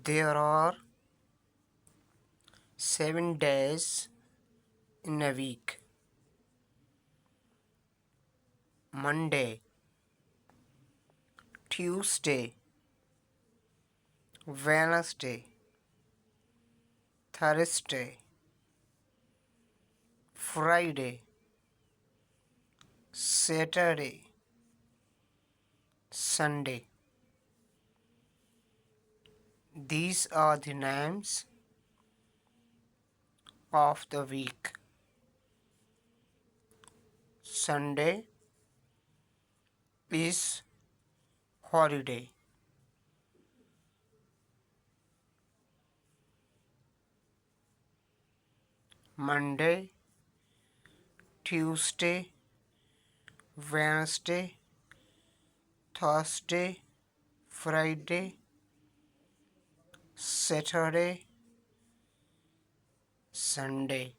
There are 7 days in a week. Monday, Tuesday, Wednesday, Thursday, Friday, Saturday, Sunday. These are the names of the week. Sunday is holiday. Monday, Tuesday, Wednesday, Thursday, Friday, Saturday, Sunday.